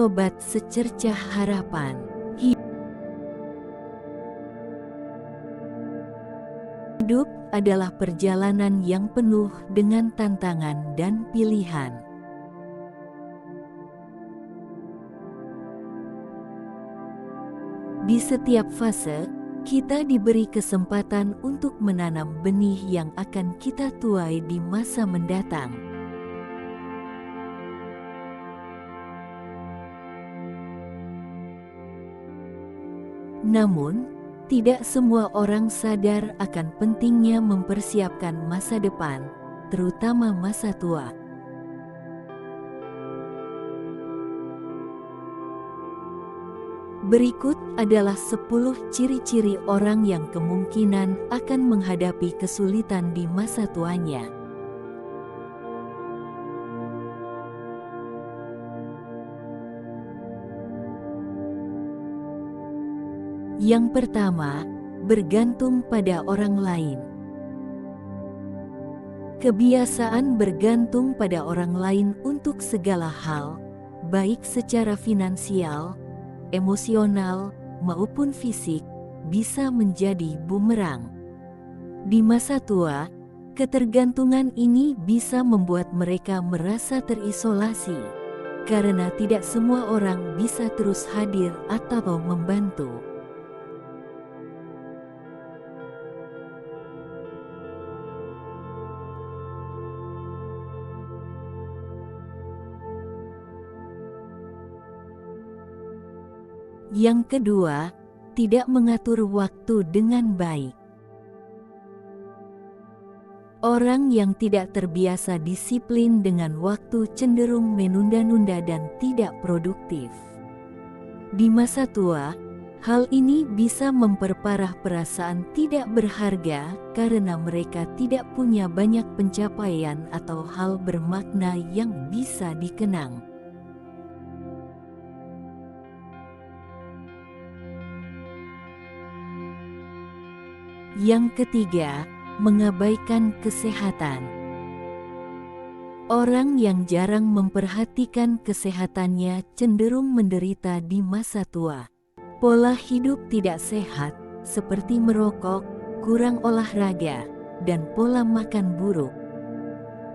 sobat secercah harapan. Hidup adalah perjalanan yang penuh dengan tantangan dan pilihan. Di setiap fase, kita diberi kesempatan untuk menanam benih yang akan kita tuai di masa mendatang. Namun, tidak semua orang sadar akan pentingnya mempersiapkan masa depan, terutama masa tua. Berikut adalah 10 ciri-ciri orang yang kemungkinan akan menghadapi kesulitan di masa tuanya. Yang pertama, bergantung pada orang lain. Kebiasaan bergantung pada orang lain untuk segala hal, baik secara finansial, emosional, maupun fisik, bisa menjadi bumerang. Di masa tua, ketergantungan ini bisa membuat mereka merasa terisolasi, karena tidak semua orang bisa terus hadir atau membantu. Yang kedua, tidak mengatur waktu dengan baik. Orang yang tidak terbiasa disiplin dengan waktu cenderung menunda-nunda dan tidak produktif. Di masa tua, hal ini bisa memperparah perasaan tidak berharga karena mereka tidak punya banyak pencapaian atau hal bermakna yang bisa dikenang. Yang ketiga, mengabaikan kesehatan. Orang yang jarang memperhatikan kesehatannya cenderung menderita di masa tua. Pola hidup tidak sehat, seperti merokok, kurang olahraga, dan pola makan buruk,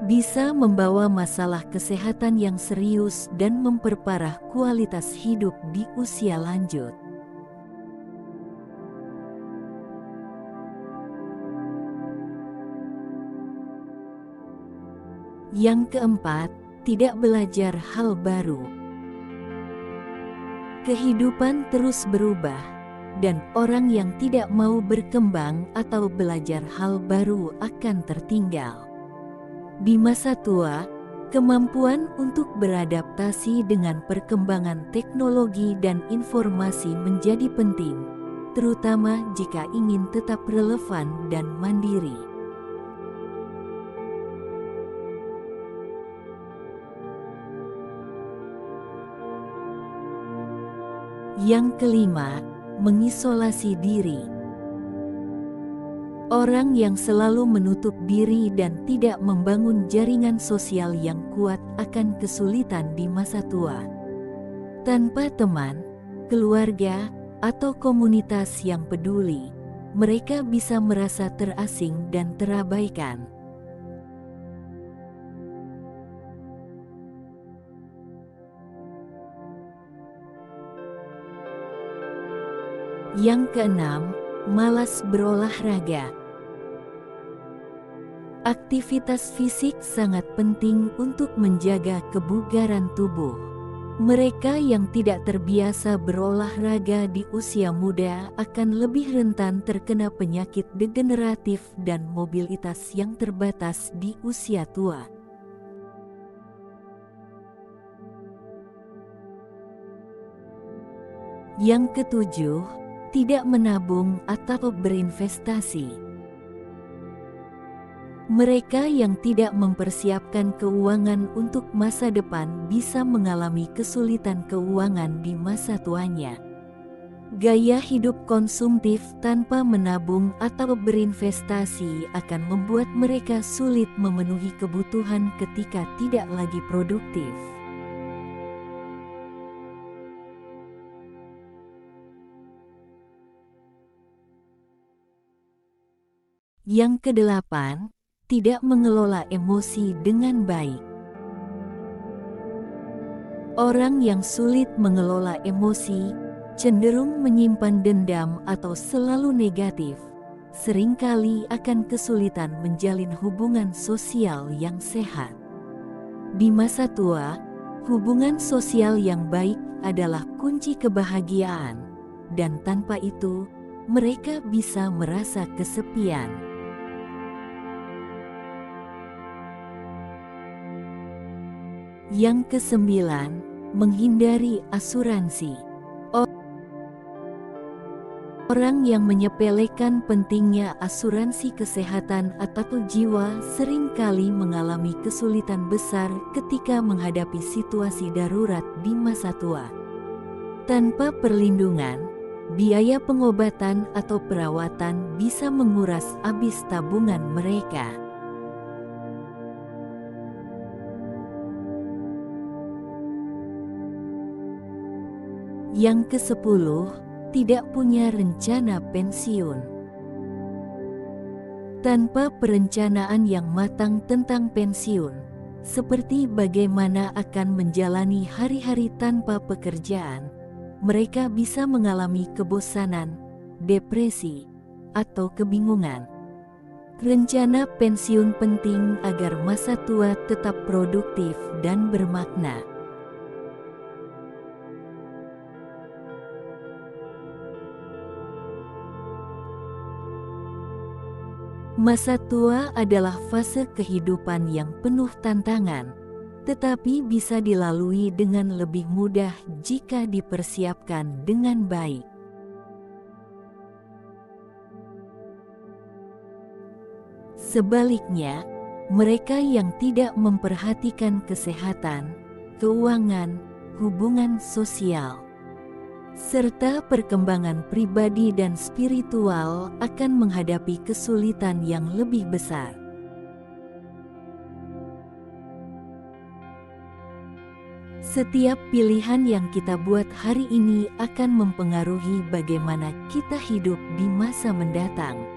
bisa membawa masalah kesehatan yang serius dan memperparah kualitas hidup di usia lanjut. Yang keempat, tidak belajar hal baru. Kehidupan terus berubah, dan orang yang tidak mau berkembang atau belajar hal baru akan tertinggal. Di masa tua, kemampuan untuk beradaptasi dengan perkembangan teknologi dan informasi menjadi penting, terutama jika ingin tetap relevan dan mandiri. Yang kelima, mengisolasi diri. Orang yang selalu menutup diri dan tidak membangun jaringan sosial yang kuat akan kesulitan di masa tua. Tanpa teman, keluarga, atau komunitas yang peduli, mereka bisa merasa terasing dan terabaikan. Yang keenam, malas berolahraga. Aktivitas fisik sangat penting untuk menjaga kebugaran tubuh. Mereka yang tidak terbiasa berolahraga di usia muda akan lebih rentan terkena penyakit degeneratif dan mobilitas yang terbatas di usia tua. Yang ketujuh, tidak menabung atau berinvestasi. Mereka yang tidak mempersiapkan keuangan untuk masa depan bisa mengalami kesulitan keuangan di masa tuanya. Gaya hidup konsumtif tanpa menabung atau berinvestasi akan membuat mereka sulit memenuhi kebutuhan ketika tidak lagi produktif. Yang kedelapan, tidak mengelola emosi dengan baik. Orang yang sulit mengelola emosi, cenderung menyimpan dendam atau selalu negatif, seringkali akan kesulitan menjalin hubungan sosial yang sehat. Di masa tua, hubungan sosial yang baik adalah kunci kebahagiaan, dan tanpa itu, mereka bisa merasa kesepian. Yang kesembilan, menghindari asuransi. Orang yang menyepelekan pentingnya asuransi kesehatan atau jiwa seringkali mengalami kesulitan besar ketika menghadapi situasi darurat di masa tua. Tanpa perlindungan, biaya pengobatan atau perawatan bisa menguras habis tabungan mereka. Yang ke-10, tidak punya rencana pensiun. Tanpa perencanaan yang matang tentang pensiun, seperti bagaimana akan menjalani hari-hari tanpa pekerjaan, mereka bisa mengalami kebosanan, depresi, atau kebingungan. Rencana pensiun penting agar masa tua tetap produktif dan bermakna. Masa tua adalah fase kehidupan yang penuh tantangan, tetapi bisa dilalui dengan lebih mudah jika dipersiapkan dengan baik. Sebaliknya, mereka yang tidak memperhatikan kesehatan, keuangan, hubungan sosial, serta perkembangan pribadi dan spiritual akan menghadapi kesulitan yang lebih besar. Setiap pilihan yang kita buat hari ini akan mempengaruhi bagaimana kita hidup di masa mendatang.